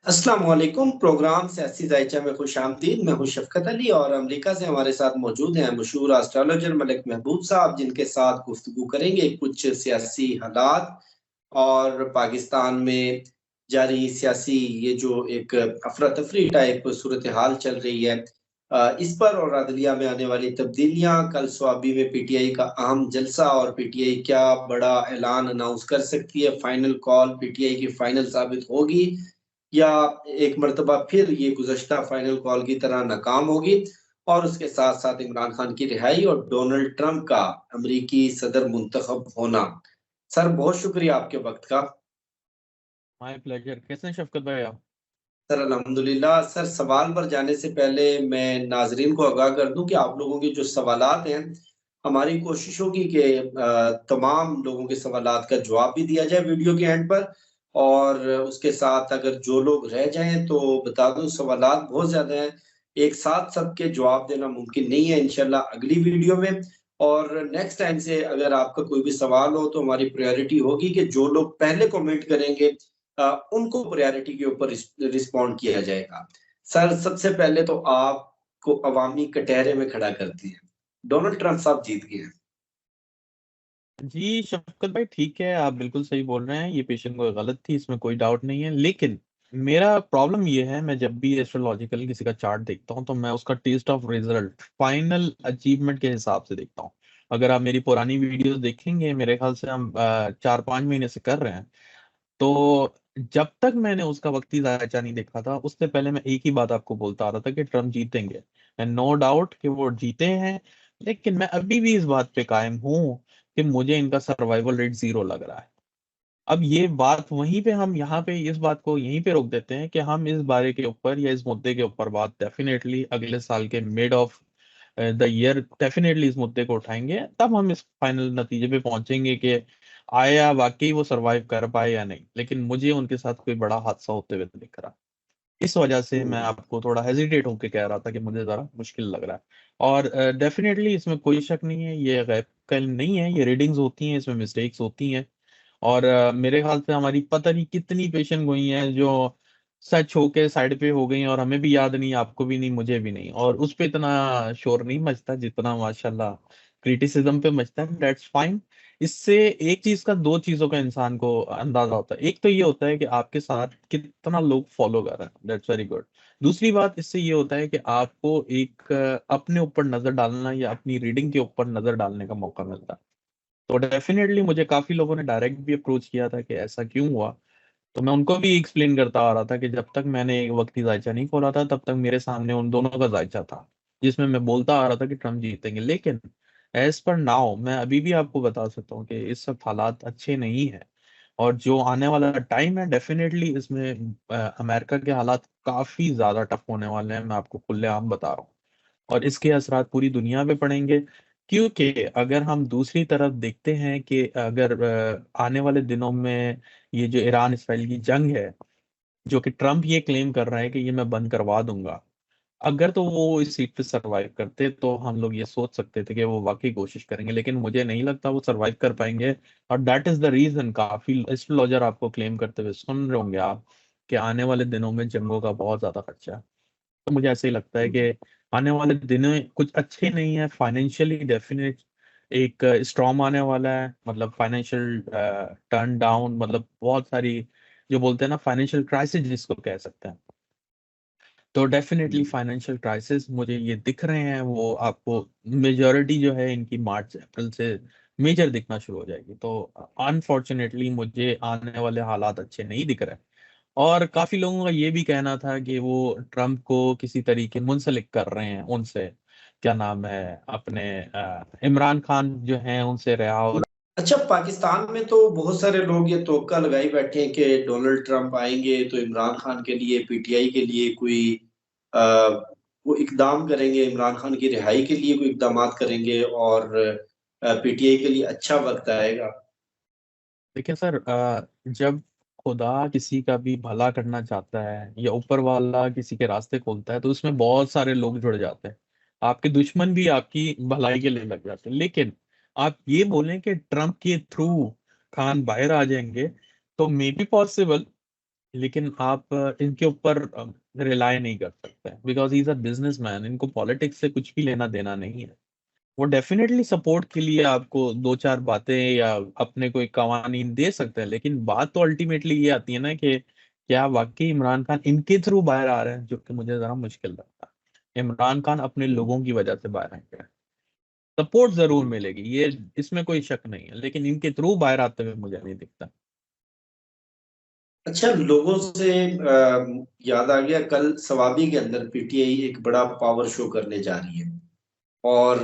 अस्सलाम वालेकुम। प्रोग्राम सियासी जायचा में खुश आमदीद। मैं हूं शफकत अली और अमेरिका से हमारे साथ मौजूद हैं मशहूर एस्ट्रोलॉजर मलिक महबूब साहब, जिनके साथ गुफ्तगू करेंगे कुछ सियासी हालात और पाकिस्तान में जारी सियासी ये जो एक अफरा तफरी टाइप सूरत हाल चल रही है, इस पर और अदलिया में आने वाली तब्दीलियां। कल स्वाबी में पीटीआई का अहम जलसा और पीटीआई क्या बड़ा ऐलान अनाउंस कर सकती है। फाइनल कॉल पीटीआई की फाइनल साबित होगी या एक मर्तबा फिर ये गुज़श्ता फाइनल कॉल की तरह नाकाम होगी। और उसके साथ साथ इमरान खान की रिहाई और डोनाल्ड ट्रंप का अमरीकी सदर मुंतखब होना। सर, बहुत शुक्रिया आपके वक्त का। My pleasure. कैसे हैं शफकत भाई आप? सर अल्हम्दुलिल्लाह। सर, सवाल पर जाने से पहले मैं नाजरीन को आगाह कर दूं कि आप लोगों के जो सवालात हैं, हमारी कोशिश होगी कि तमाम लोगों के सवालात का जवाब भी दिया जाए वीडियो के एंड पर। और उसके साथ अगर जो लोग रह जाएं तो बता दूं, सवालात बहुत ज़्यादा हैं, एक साथ सबके जवाब देना मुमकिन नहीं है। इंशाल्लाह अगली वीडियो में और नेक्स्ट टाइम से अगर आपका कोई भी सवाल हो तो हमारी प्रायोरिटी होगी कि जो लोग पहले कमेंट करेंगे उनको प्रायोरिटी के ऊपर रिस्पॉन्ड किया जाएगा। सर, सबसे पहले तो आपको अवामी कटहरे में खड़ा करते हैं। डोनाल्ड ट्रंप साहब जीत गए हैं। जी शफकत भाई, ठीक है, आप बिल्कुल सही बोल रहे हैं। ये पेशेंट को गलत थी, इसमें कोई डाउट नहीं है। लेकिन मेरा प्रॉब्लम ये है, मैं जब भी एस्ट्रोलॉजिकल किसी का चार्ट देखता हूँ तो मैं उसका test of result final achievement के हिसाब से देखता हूँ। अगर आप मेरी पुरानी वीडियोस देखेंगे, मेरे ख्याल से हम 4-5 महीने से कर रहे हैं। तो जब तक मैंने उसका वक्ती जायचा नहीं देखा था, उससे पहले मैं एक ही बात आपको बोलता आ रहा था कि ट्रम्प जीतेंगे, एंड नो डाउट कि वो जीते हैं। लेकिन मैं अभी भी इस बात पे कायम हूं कि मुझे इनका सर्वाइवल रेट 0 लग रहा है। अब ये बात वहीं पे, हम यहाँ पे इस बात को यहीं पे रोक देते हैं कि हम इस बारे के ऊपर या इस मुद्दे के ऊपर बात डेफिनेटली अगले साल के mid of the year definitely इस मुद्दे को उठाएंगे। तब हम इस फाइनल नतीजे पे पहुंचेंगे कि आया वाकई वो सरवाइव कर पाए या नहीं। लेकिन मुझे उनके साथ कोई बड़ा हादसा होते हुए तो दिख रहा। इस वजह से मैं आपको थोड़ा हेजिटेट होकर कह रहा था कि मुझे जरा मुश्किल लग रहा है। और डेफिनेटली इसमें कोई शक नहीं है, ये गैब का इल्म नहीं है, ये रीडिंग्स होती हैं, इसमें मिस्टेक्स होती हैं। और मेरे ख्याल से हमारी पता नहीं कितनी पेशेंट हुई हैं जो सच होके साइड पे हो गई, और हमें भी याद नहीं, आपको भी नहीं, मुझे भी नहीं, और उस पे इतना शोर नहीं मचता जितना माशाल्लाह क्रिटिसिज्म पे मचता है। That's fine. इससे एक चीज का, दो चीजों का इंसान को अंदाजा होता है। एक तो ये होता है कि आपके साथ कितना लोग फॉलो कर रहे हैं, दैट्स वेरी गुड। दूसरी बात इससे ये होता है कि आपको एक अपने ऊपर नजर डालना या अपनी रीडिंग के ऊपर नजर डालने का मौका मिलता है। तो डेफिनेटली मुझे काफी लोगों ने डायरेक्ट भी अप्रोच किया था कि ऐसा क्यों हुआ। तो मैं उनको भी एक्सप्लेन करता आ रहा था कि जब तक मैंने एक वक्ती जायचा नहीं खोला था, तब तक मेरे सामने उन दोनों का जायचा था, जिसमें मैं बोलता आ रहा था कि ट्रम्प जीतेंगे। लेकिन एज पर नाउ मैं अभी भी आपको बता सकता हूँ कि इस वक्त हालात अच्छे नहीं है। और जो आने वाला टाइम है, डेफिनेटली इसमें अमेरिका के हालात काफी ज्यादा टफ होने वाले हैं, मैं आपको खुलेआम बता रहा हूँ। और इसके असरात पूरी दुनिया पे पड़ेंगे। क्योंकि अगर हम दूसरी तरफ देखते हैं कि अगर आने वाले दिनों में ये जो ईरान इसराइल की जंग है, जो कि ट्रम्प ये क्लेम कर रहा है कि ये मैं बंद करवा दूंगा, अगर तो वो इस सीट पे सरवाइव करते तो हम लोग ये सोच सकते थे कि वो वाकई कोशिश करेंगे। लेकिन मुझे नहीं लगता वो सरवाइव कर पाएंगे। और दैट इज द रीजन काफी एस्ट्रोलॉजर आपको क्लेम करते हुए सुन रहे होंगे आप कि आने वाले दिनों में जंगों का बहुत ज्यादा खर्चा है। तो मुझे ऐसे ही लगता है कि आने वाले दिनों कुछ अच्छे नहीं है फाइनेंशियली। डेफिनेट एक स्टॉर्म आने वाला है, मतलब फाइनेंशियल टर्न डाउन, मतलब बहुत सारी, जो बोलते हैं ना फाइनेंशियल क्राइसिस जिसको कह सकते हैं। तो डेफिनेटली फाइनेंशियल क्राइसिस मुझे ये दिख रहे हैं, वो आपको मेजॉरिटी जो है इनकी मार्च अप्रैल से मेजर दिखना शुरू हो जाएगी। तो अनफॉर्चुनेटली मुझे आने वाले हालात अच्छे नहीं दिख रहे। और काफी लोगों का ये भी कहना था कि वो ट्रम्प को किसी तरीके मुंसलिक कर रहे हैं उनसे, क्या नाम है अपने, इमरान खान जो हैं उनसे रिहा हो। अच्छा, पाकिस्तान में तो बहुत सारे लोग ये तोक्का लगाई बैठे हैं कि डोनाल्ड ट्रंप आएंगे तो इमरान खान के लिए, पीटीआई के लिए कोई आ, वो इकदाम करेंगे, इमरान खान की रिहाई के लिए कोई इकदाम करेंगे और पीटीआई के लिए अच्छा वक्त आएगा। देखिए सर, जब खुदा किसी का भी भला करना चाहता है या ऊपर वाला किसी के रास्ते खोलता है, तो उसमें बहुत सारे लोग जुड़ जाते हैं। आपके दुश्मन भी आपकी भलाई के लिए लग जाते हैं। लेकिन आप ये बोलें कि ट्रम्प के थ्रू खान बाहर आ जाएंगे, तो मे बी पॉसिबल। लेकिन आप इनके ऊपर रिलाय नहीं कर सकते because he is a businessman. इनको पॉलिटिक्स से कुछ भी लेना देना नहीं है। वो डेफिनेटली सपोर्ट के लिए आपको दो चार बातें या अपने कोई कवानीन दे सकते हैं, लेकिन बात तो अल्टीमेटली ये आती है ना कि क्या वाकई इमरान खान इनके थ्रू बाहर आ रहे हैं, जो कि मुझे जरा मुश्किल लगता है। इमरान खान अपने लोगों की वजह से बाहर आएंगे, सपोर्ट जरूर मिलेगी, ये इसमें कोई शक नहीं है, लेकिन इनके थ्रू बाहर आते हुए मुझे नहीं दिखता। अच्छा, लोगों से याद आ गया, कल सवाबी के अंदर पीटीआई एक बड़ा पावर शो करने जा रही है। और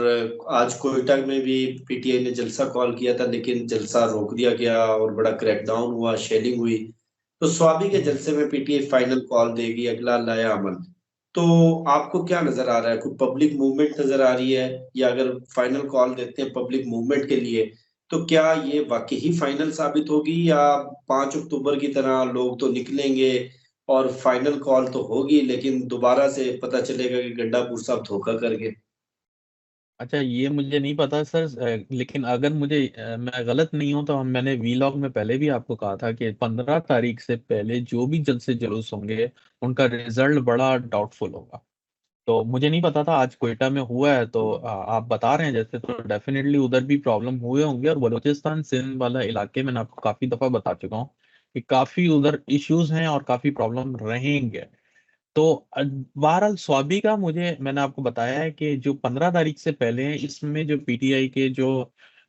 आज कोयटा में भी पीटीआई ने जलसा कॉल किया था, लेकिन जलसा रोक दिया गया और बड़ा क्रैकडाउन हुआ, शेलिंग हुई। तो स्वाबी के हम्म। जलसे में पीटीआई फाइनल कॉल देगी, अगला लाया अमल। तो आपको क्या नजर आ रहा है, कोई पब्लिक मूवमेंट नजर आ रही है? या अगर फाइनल कॉल देते हैं पब्लिक मूवमेंट के लिए, तो क्या ये वाकई ही फाइनल साबित होगी, या 5 अक्टूबर की तरह लोग तो निकलेंगे और फाइनल कॉल तो होगी, लेकिन दोबारा से पता चलेगा कि गंडापुर साहब धोखा कर गए? अच्छा, ये मुझे नहीं पता सर, लेकिन अगर मैं गलत नहीं हूं तो मैंने वीलॉग में पहले भी आपको कहा था कि 15 तारीख से पहले जो भी जलसे जुलूस होंगे उनका रिजल्ट बड़ा डाउटफुल होगा। तो मुझे नहीं पता था, आज क्वेटा में हुआ है तो आप बता रहे हैं जैसे, तो डेफिनेटली उधर भी प्रॉब्लम हुए होंगे। और बलूचिस्तान सिंध वाला इलाके में, मैं आपको काफी दफा बता चुका हूँ कि काफी उधर इश्यूज हैं और काफी प्रॉब्लम रहेंगे। तो बहरहाल स्वाबी का मैंने आपको बताया है कि जो 15 तारीख से पहले हैं, इसमें जो पीटीआई के जो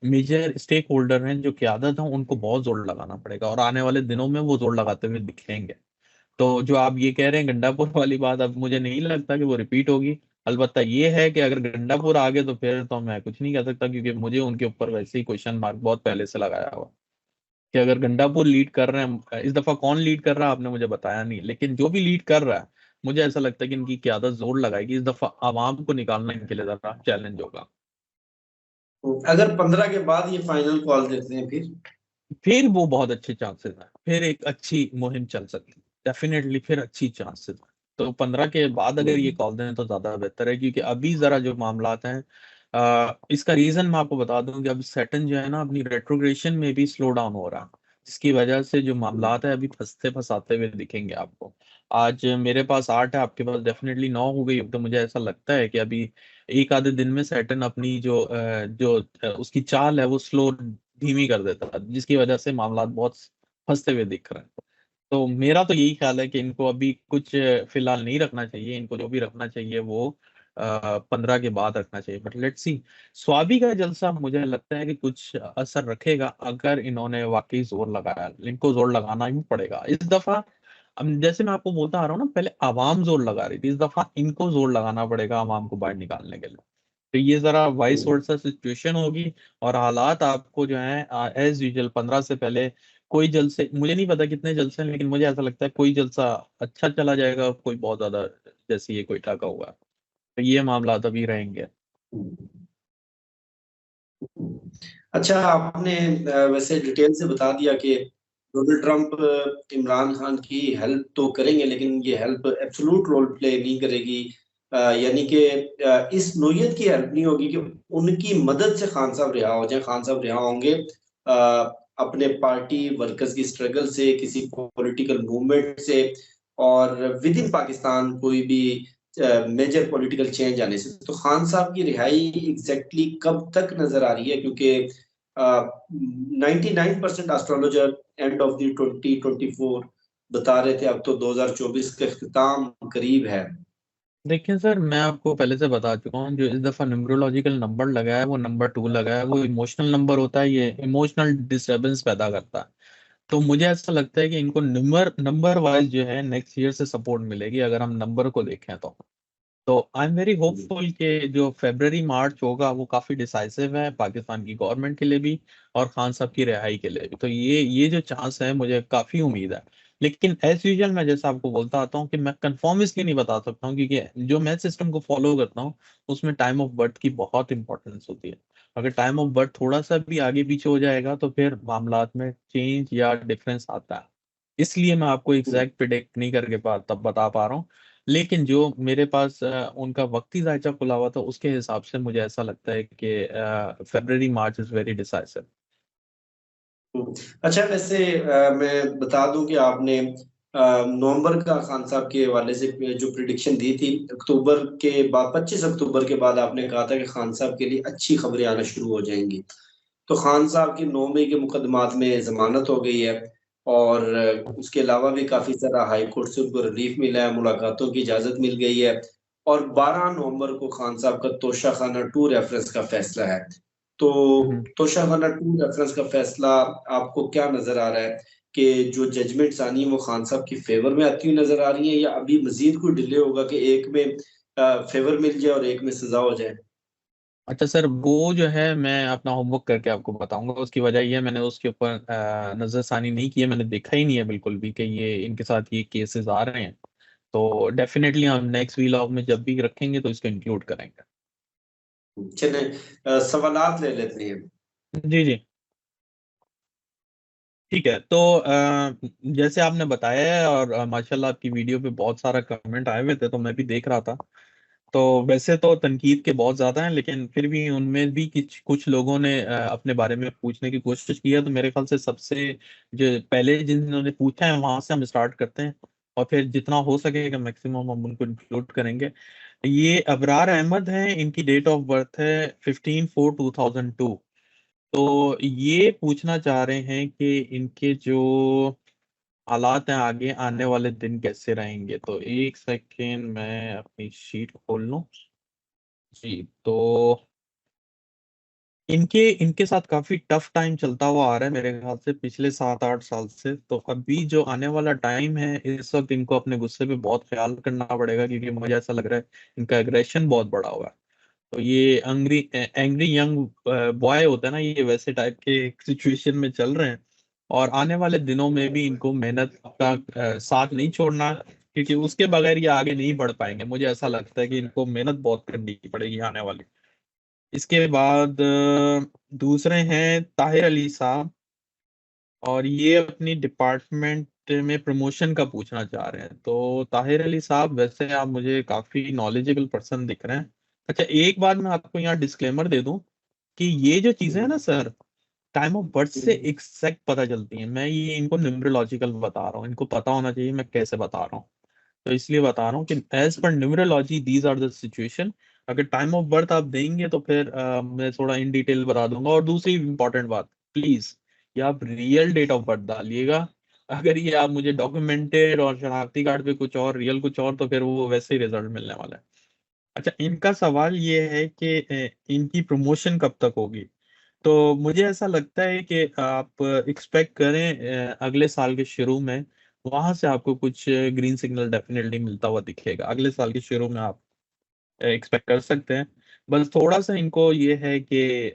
मेजर स्टेक होल्डर हैं, जो क्यादत हैं, उनको बहुत जोर लगाना पड़ेगा और आने वाले दिनों में वो जोर लगाते हुए दिखेंगे। तो जो आप ये कह रहे हैं गंडापुर वाली बात, अब मुझे नहीं लगता कि वो रिपीट होगी। अलबत्ता ये है कि अगर गंडापुर आ गए तो फिर तो मैं कुछ नहीं कह सकता, क्योंकि मुझे उनके ऊपर वैसे ही क्वेश्चन मार्क बहुत पहले से लगाया हुआ कि अगर गंडापुर लीड कर रहे हैं, इस दफा कौन लीड कर रहा है आपने मुझे बताया नहीं, लेकिन जो भी लीड कर रहा है मुझे ऐसा लगता है कि इनकी क्यादत जोर लगाएगी। इस दफा आवाम को निकालना इनके लिए जरा चैलेंज होगा। अगर 15 के बाद ये फाइनल कॉल देते हैं फिर वो बहुत अच्छे चांसेस है, फिर एक अच्छी मुहिम चल सकती है, डेफिनेटली फिर अच्छी चांसेस है। तो 15 के बाद अगर ये फिर कॉल दें तो ज्यादा बेहतर है, क्योंकि अभी जरा जो मामलात हैं, इसका रीजन मैं आपको बता दूं कि अभी सैटर्न जो है ना, अपनी रेट्रोग्रेशन में भी स्लो डाउन हो रहा है, जिसकी वजह से जो मामलात है अभी फंसते फंसाते हुए दिखेंगे आपको। आज मेरे पास 8 है, आपके पास डेफिनेटली 9 हो गई, तो मुझे ऐसा लगता है कि अभी एक आधे दिन में सैटर्न अपनी उसकी चाल है वो स्लो धीमी कर देता है, जिसकी वजह से मामला बहुत फंसते हुए दिख रहे हैं। तो मेरा तो यही ख्याल है कि इनको अभी कुछ फिलहाल नहीं रखना चाहिए, इनको जो भी रखना चाहिए वो 15 के बाद रखना चाहिए। बट लेट्स सी, स्वाबी का जलसा मुझे लगता है कि कुछ असर रखेगा अगर इन्होंने वाकई जोर लगाया। इनको जोर लगाना ही पड़ेगा इस दफा। अब जैसे मैं आपको बोलता आ रहा हूँ ना, पहले आवाम जोर लगा रही थी, इस दफा इनको जोर लगाना पड़ेगा आवाम को बाहर निकालने के लिए। तो ये जरा वाइस वर्सा सिचुएशन होगी। और हालात आपको जो है एज यूजल 15 से पहले कोई जलसे, मुझे नहीं पता कितने जलसे हैं, लेकिन मुझे ऐसा लगता है कोई जलसा अच्छा चला जाएगा, कोई बहुत ज्यादा, जैसे ये कोयटा का हुआ। तो ये मामला अभी रहेंगे। अच्छा, आपने वैसे डिटेल से बता दिया कि डोनाल्ड ट्रंप इमरान खान की हेल्प तो करेंगे, लेकिन ये हेल्प एब्सोलूट रोल प्ले नहीं करेगी। यानी कि इस नोयत की हेल्प नहीं होगी कि उनकी मदद से खान साहब रिहा हो जाए। खान साहब रिहा होंगे अ, अपने पार्टी वर्कर्स की स्ट्रगल से, किसी पॉलिटिकल मूवमेंट से, और विद इन पाकिस्तान कोई भी मेजर पॉलिटिकल चेंज आने से। तो खान साहब की रिहाई एग्जैक्टली कब तक नजर आ रही है? क्योंकि 99% एस्ट्रोलॉजर एंड ऑफ द 2024 बता रहे थे, अब तो 2024 के अख्ताम करीब है। देखिए सर, मैं आपको पहले से बता चुका हूँ, जो इस दफा न्यूमरोलॉजिकल नंबर लगा है वो नंबर 2 लगा है, वो इमोशनल नंबर होता है, ये इमोशनल डिस्टरबेंस पैदा करता है। तो मुझे ऐसा लगता है कि इनको नंबर नंबर वाइज जो है नेक्स्ट ईयर से सपोर्ट मिलेगी, अगर हम नंबर को देखें तो आई एम वेरी होपफुल कि जो फेब्रवरी मार्च होगा वो काफी डिसाइसिव है पाकिस्तान की गवर्नमेंट के लिए भी और खान साहब की रिहाई के लिए भी। तो ये जो चांस है, मुझे काफी उम्मीद है। लेकिन एज यूजुअल मैं जैसा आपको बोलता आता हूँ कि मैं कंफर्म इसलिए नहीं बता सकता हूँ, क्योंकि जो मैं सिस्टम को फॉलो करता हूँ उसमें टाइम ऑफ बर्थ की बहुत इंपॉर्टेंस होती है। अगर टाइम ऑफ बर्थ थोड़ा सा भी आगे पीछे हो जाएगा तो फिर मामलात में चेंज या डिफरेंस आता है। इसलिए मैं आपको एग्जैक्ट प्रिडिक्ट नहीं करके तब बता पा रहा हूँ। लेकिन जो मेरे पास उनका वक्ती जायचा खुला हुआ था, उसके हिसाब से मुझे ऐसा लगता है कि फेब्रवरी मार्च इज वेरी डिसाइसिव। अच्छा, वैसे मैं बता दूं कि आपने नवंबर का खान साहब के हवाले से जो प्रिडिक्शन दी थी, अक्टूबर के बाद, 25 अक्टूबर के बाद आपने कहा था कि खान साहब के लिए अच्छी खबरें आना शुरू हो जाएंगी। तो खान साहब की 9 मई के मुकदमात में जमानत हो गई है, और उसके अलावा भी काफी सारा हाई कोर्ट से उनको रिलीफ मिला है, मुलाकातों की इजाजत मिल गई है। और 12 नवंबर को खान साहब का तोशाखाना 2 रेफरेंस का फैसला है। तो हम्म। तोशाखाना 2 रेफरेंस का फैसला आपको क्या नजर आ रहा है कि जो जजमेंट्स आनी है वो खान साहब की फेवर में आती हुई नजर आ रही है, या अभी मजीद कोई डिले होगा कि एक में फेवर मिल जाए और एक में सजा हो जाए? अच्छा सर, वो जो है मैं अपना होमवर्क करके आपको बताऊंगा। उसकी वजह ये है, मैंने उसके ऊपर नजरसानी नहीं की है, मैंने देखा ही नहीं है बिल्कुल भी कि ये इनके साथ ये केसेस आ रहे हैं। तो डेफिनेटली हम नेक्स्ट वीलॉग में जब भी रखेंगे तो इसको इंक्लूड करेंगे। चले, सवालात ले लेते हैं। जी जी, ठीक है। तो जैसे आपने बताया है, और माशाल्लाह आपकी वीडियो पे बहुत सारा कमेंट आए हुए थे, तो मैं भी देख रहा था। तो वैसे तो तनकीद के बहुत ज्यादा हैं, लेकिन फिर भी उनमें भी कुछ कुछ लोगों ने अपने बारे में पूछने की कोशिश की है। तो मेरे ख्याल से सबसे जो पहले जिन्होंने पूछा है वहां से हम स्टार्ट करते हैं, और फिर जितना हो सकेगा मैक्सिमम हम उनको इंक्लूड करेंगे। ये अबरार अहमद हैं, इनकी डेट ऑफ बर्थ है 15/4/2002। तो ये पूछना चाह रहे हैं कि इनके जो हालात हैं आगे आने वाले दिन कैसे रहेंगे। तो एक सेकेंड मैं अपनी शीट खोल लूं। जी, तो इनके इनके साथ काफी टफ टाइम चलता हुआ आ रहा है मेरे ख्याल से पिछले 7-8 साल से। तो अभी जो आने वाला टाइम है, इस वक्त इनको अपने गुस्से पे बहुत ख्याल करना पड़ेगा, क्योंकि मुझे ऐसा लग रहा है इनका एग्रेशन बहुत बड़ा हुआ है। तो ये एंग्री एंग्री यंग बॉय होता है ना, ये वैसे टाइप के सिचुएशन में चल रहे हैं। और आने वाले दिनों में भी इनको मेहनत का साथ नहीं छोड़ना, क्योंकि उसके बगैर ये आगे नहीं बढ़ पाएंगे। मुझे ऐसा लगता है कि इनको मेहनत बहुत करनी पड़ेगी आने वाली। इसके बाद दूसरे हैं ताहिर अली साहब, और ये अपनी डिपार्टमेंट में प्रमोशन का पूछना चाह रहे हैं। तो ताहिर अली साहब, वैसे आप मुझे काफी नॉलेजेबल पर्सन दिख रहे हैं। अच्छा, एक बात मैं आपको यहाँ डिस्क्लेमर दे दूं कि ये जो चीजें हैं ना सर, टाइम ऑफ बर्थ से एग्जैक्ट पता चलती हैं। मैं ये इनको न्यूमरोलॉजिकल बता रहा हूँ, इनको पता होना चाहिए मैं कैसे बता रहा हूँ। तो इसलिए बता रहा हूँ कि एज पर numerology these are the situation. अगर टाइम ऑफ बर्थ आप देंगे तो फिर मैं थोड़ा इन डिटेल बता दूंगा। और दूसरी इंपॉर्टेंट बात, प्लीज ये आप रियल डेट ऑफ बर्थ डालिएगा। अगर ये आप मुझे डॉक्यूमेंटेड और शनाख्ती कार्ड पे कुछ और, रियल कुछ और, तो फिर वो वैसे ही रिजल्ट मिलने वाला है। अच्छा, इनका सवाल ये है कि इनकी प्रमोशन कब तक होगी। तो मुझे ऐसा लगता है कि आप एक्सपेक्ट करें अगले साल के शुरू में, वहां से आपको कुछ ग्रीन सिग्नल डेफिनेटली मिलता हुआ दिखेगा। अगले साल के शुरू में आप एक्सपेक्ट कर सकते हैं। बस थोड़ा सा इनको ये है कि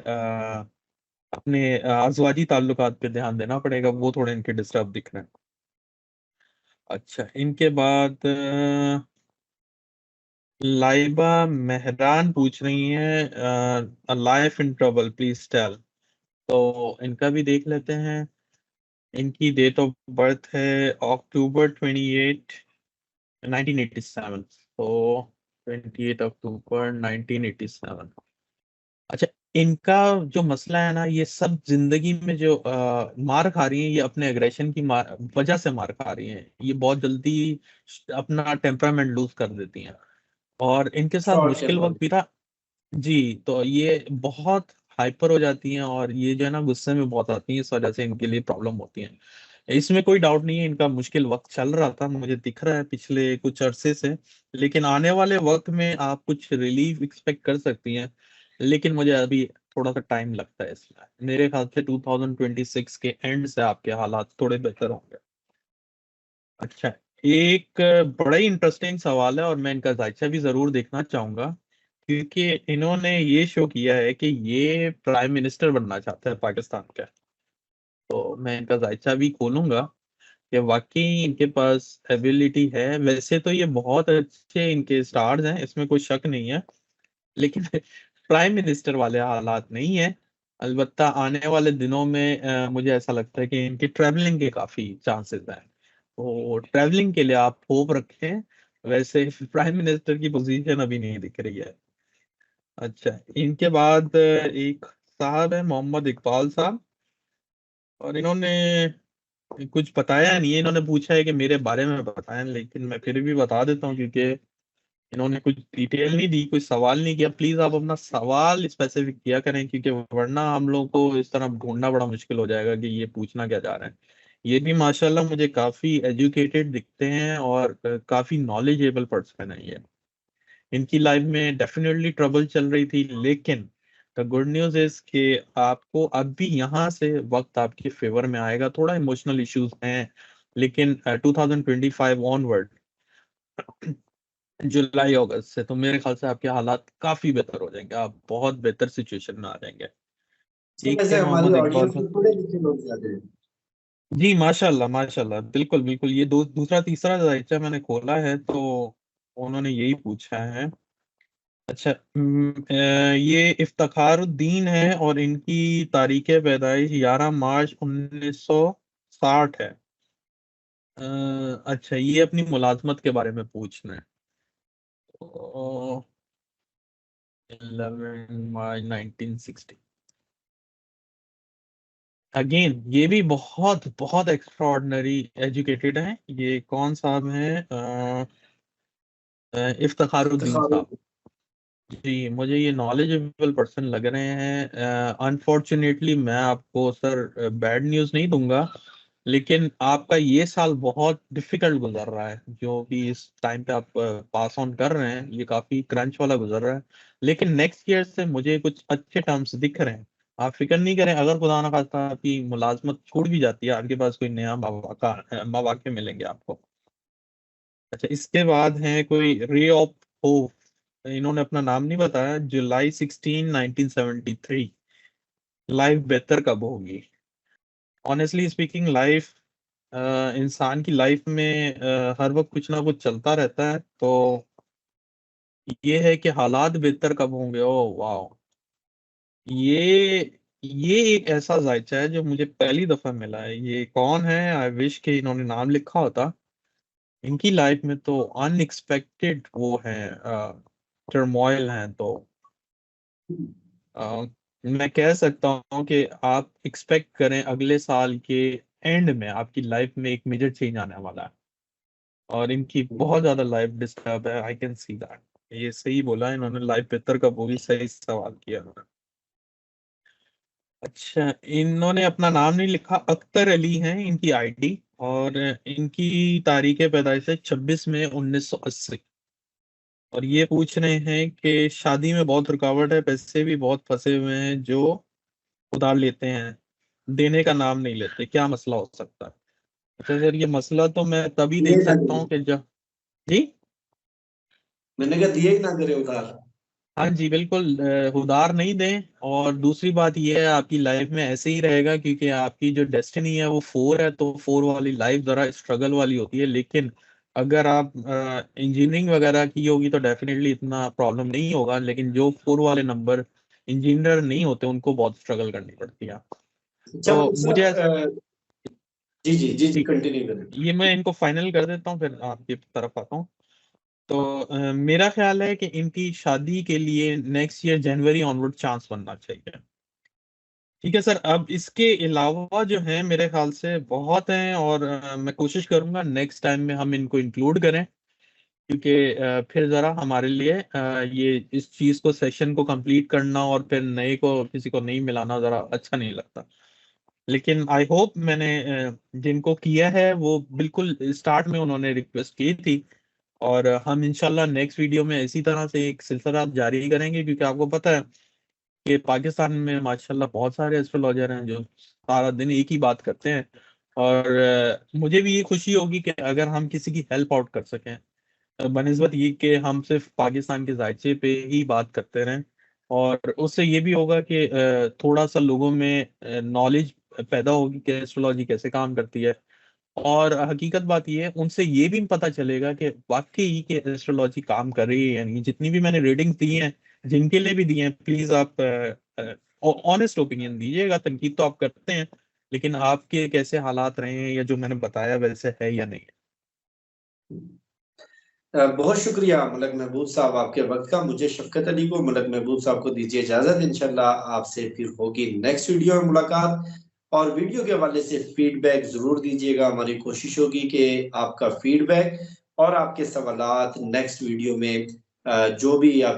अपने अज़वाजी ताल्लुकात पे ध्यान देना पड़ेगा, वो थोड़े इनके डिस्टर्ब दिख रहे हैं। अच्छा, इनके बाद लाइबा मेहरान पूछ रही हैं life in trouble please tell. तो इनका भी देख लेते हैं। इनकी डेट ऑफ बर्थ है October 28, 1987। तो 28 अक्टूबर 1987। अच्छा, इनका जो मसला है ना, ये सब जिंदगी में जो मार खा रही हैं, ये अपने एग्रेशन की वजह से मार खा रही हैं। ये बहुत जल्दी अपना टेम्परामेंट लूज कर देती हैं, और इनके साथ शॉर्ट मुश्किल टेम्पर। वक्त भी था। जी, तो ये बहुत हाइपर हो जाती हैं, और ये जो है ना गुस्से में बहुत आती हैं, इस वजह से इनके लिए प्रॉब्लम होती है। इसमें कोई डाउट नहीं है, इनका मुश्किल वक्त चल रहा था, मुझे दिख रहा है पिछले कुछ अरसे से। लेकिन आने वाले वक्त में आप कुछ रिलीफ एक्सपेक्ट कर सकती हैं। लेकिन मुझे अभी थोड़ा सा टाइम लगता है, इसमें मेरे ख्याल से 2026 के एंड से आपके हालात थोड़े बेहतर होंगे। अच्छा, एक बड़ा ही इंटरेस्टिंग सवाल है, और मैं इनका जायचा भी जरूर देखना चाहूंगा, क्योंकि इन्होंने ये शो किया है कि ये प्राइम मिनिस्टर बनना चाहते हैं पाकिस्तान के। तो मैं इनका जायचा भी खोलूंगा कि वाकई इनके पास एबिलिटी है। वैसे तो ये बहुत अच्छे इनके स्टार्स हैं, इसमें कोई शक नहीं है, लेकिन प्राइम मिनिस्टर वाले हालात नहीं है। अलबत्ता आने वाले दिनों में मुझे ऐसा लगता है कि इनकी ट्रैवलिंग के काफी चांसेस हैं। तो ट्रैवलिंग के लिए आप होप रखें। वैसे प्राइम मिनिस्टर की पोजीशन अभी नहीं दिख रही है। अच्छा, इनके बाद एक साहब है मोहम्मद इकबाल साहब, और इन्होंने कुछ बताया नहीं है। इन्होंने पूछा है कि मेरे बारे में बताएं, लेकिन मैं फिर भी बता देता हूँ क्योंकि इन्होंने कुछ डिटेल नहीं दी, कोई सवाल नहीं किया। प्लीज आप अपना सवाल स्पेसिफिक किया करें, क्योंकि वरना हम लोग को इस तरह ढूंढना बड़ा मुश्किल हो जाएगा कि ये पूछना क्या चाह रहे हैं। ये भी माशाल्लाह मुझे काफी एजुकेटेड दिखते हैं और काफी नॉलेजेबल पर्सन है ये। इनकी लाइफ में डेफिनेटली ट्रबल चल रही थी, लेकिन द गुड न्यूज इज कि आपको अब भी यहाँ से वक्त आपके फेवर में आएगा। थोड़ा इमोशनल इश्यूज हैं, लेकिन 2025 ऑनवर्ड, जुलाई अगस्त से तो मेरे ख्याल से आपके हालात काफी बेहतर हो जाएंगे, आप बहुत बेहतर सिचुएशन में आ जाएंगे। तो ठीक वैसे है हमारी मोहम्मद इकबाल ऑडियंस साहब। में पढ़े लिखे लोग ज्यादा हैं। जी माशाल्लाह माशाल्लाह, बिल्कुल बिल्कुल। ये दूसरा तीसरा जायचा मैंने खोला है तो उन्होंने यही पूछा है। अच्छा, ये इफ्तिखारुद्दीन है और इनकी तारीख पैदाइश 11 मार्च 1960 है। अच्छा, ये अपनी मुलाजमत के बारे में पूछ रहे हैं। 11 मार्च 1960। अगेन ये भी बहुत बहुत एक्स्ट्रॉर्डनरी एजुकेटेड हैं। ये कौन साहब हैं? इफ्तिखारुद्दीन इफ्तिखार। साहब। जी, मुझे ये नॉलेजेबल पर्सन लग रहे हैं। अनफॉर्चुनेटली मैं आपको सर बैड न्यूज़ नहीं दूंगा, लेकिन आपका ये साल बहुत डिफिकल्ट गुजर रहा है। जो भी इस टाइम पे आप पास ऑन कर रहे हैं, ये काफी क्रंच वाला गुजर रहा है। लेकिन नेक्स्ट ईयर से मुझे कुछ अच्छे टर्म्स दिख रहे हैं। आप फिक्र नहीं करें, अगर खुदा ना खास्ता आपकी मुलाजमत छूट भी जाती है, आपके पास कोई नया मौका मिलेंगे आपको। अच्छा, इसके बाद है कोई रे ऑफ होप। इन्होंने अपना नाम नहीं बताया। जुलाई 16 1973। लाइफ बेहतर कब होगी? ऑनेस्टली स्पीकिंग, लाइफ इंसान की लाइफ में हर वक्त कुछ ना कुछ चलता रहता है। तो ये है कि हालात बेहतर कब होंगे। ओ वाह, ये ये एक ऐसा जायचा है जो मुझे पहली दफा मिला है। ये कौन है? आई विश कि इन्होंने नाम लिखा होता। इनकी लाइफ में तो अनएक्सपेक्टेड वो है, टर्मोइल है। तो अ, मैं कह सकता हूँ कि आप एक्सपेक्ट करें अगले साल के एंड में आपकी लाइफ में एक मेजर चेंज आने वाला है। और इनकी बहुत ज्यादा लाइफ डिस्टर्ब है, आई कैन सी दैट। ये सही बोला इन्होंने, लाइफ बेहतर कब होगी, सही सवाल किया इन्होंने। अच्छा, इन्होंने अपना नाम नहीं लिखा। अख्तर अली हैं इनकी आईडी, और इनकी तारीख पैदाइश है 26 मई 1980। और ये पूछ रहे हैं कि शादी में बहुत रुकावट है, पैसे भी बहुत फंसे हुए हैं जो उधार लेते हैं, देने का नाम नहीं लेते, क्या मसला हो सकता है? अच्छा सर, ये मसला तो मैं तभी ये देख ना सकता हूँ करें। कि जब। जी मैंने कहा दिए ही ना करे उधार। हाँ जी, बिल्कुल। उधार नहीं दें। और दूसरी बात ये है, आपकी लाइफ में ऐसे ही रहेगा क्योंकि आपकी जो डेस्टिनी है वो 4 है, तो 4 वाली लाइफ जरा स्ट्रगल वाली होती है। लेकिन अगर आप इंजीनियरिंग वगैरह की होगी तो डेफिनेटली इतना प्रॉब्लम नहीं होगा। लेकिन जो 4 वाले नंबर इंजीनियर नहीं होते, उनको बहुत स्ट्रगल करनी पड़ती है। अच्छा तो सर, मुझे जी जी जी जी, ठीक, कंटिन्यू करें। ये मैं इनको फाइनल कर देता हूँ, फिर आपकी तरफ आता हूँ। तो मेरा ख्याल है कि इनकी शादी के लिए नेक्स्ट ईयर जनवरी ऑनवर्ड चांस बनना चाहिए। ठीक है सर। अब इसके अलावा जो है मेरे ख्याल से बहुत हैं, और मैं कोशिश करूंगा नेक्स्ट टाइम में हम इनको इंक्लूड करें, क्योंकि फिर जरा हमारे लिए ये इस चीज को, सेशन को कंप्लीट करना और फिर नए को किसी को नहीं मिलाना जरा अच्छा नहीं लगता। लेकिन आई होप मैंने जिनको किया है वो बिल्कुल स्टार्ट में उन्होंने रिक्वेस्ट की थी। और हम इंशाल्लाह नेक्स्ट वीडियो में इसी तरह से एक सिलसिला जारी करेंगे, क्योंकि आपको पता है कि पाकिस्तान में माशाल्लाह बहुत सारे एस्ट्रोलॉजर हैं जो सारा दिन एक ही बात करते हैं। और मुझे भी ये खुशी होगी कि अगर हम किसी की हेल्प आउट कर सकें, बनिस्बत ये कि हम सिर्फ पाकिस्तान के जायचे पे ही बात करते रहें। और उससे ये भी होगा कि थोड़ा सा लोगों में नॉलेज पैदा होगी कि एस्ट्रोलॉजी कैसे काम करती है। और हकीकत बात ये है, उनसे ये भी पता चलेगा कि वाकई कि एस्ट्रोलॉजी काम कर रही है या नहीं। जितनी भी मैंने रीडिंग्स दी हैं, जिनके लिए भी दी हैं, प्लीज आप ऑनेस्ट ओपिनियन दीजिएगा। तनकीद तो आप करते हैं, लेकिन आपके कैसे हालात रहे हैं या जो मैंने बताया वैसे है या नहीं। बहुत शुक्रिया मलक महबूब साहब आपके वक्त का। मुझे शफकत अली को, मलक महबूब साहब को दीजिए इजाजत। इंशाल्लाह आपसे फिर होगी नेक्स्ट वीडियो में मुलाकात। और वीडियो के हवाले से फीडबैक जरूर दीजिएगा। हमारी कोशिश होगी कि आपका फीडबैक और आपके सवालात नेक्स्ट वीडियो में जो भी आप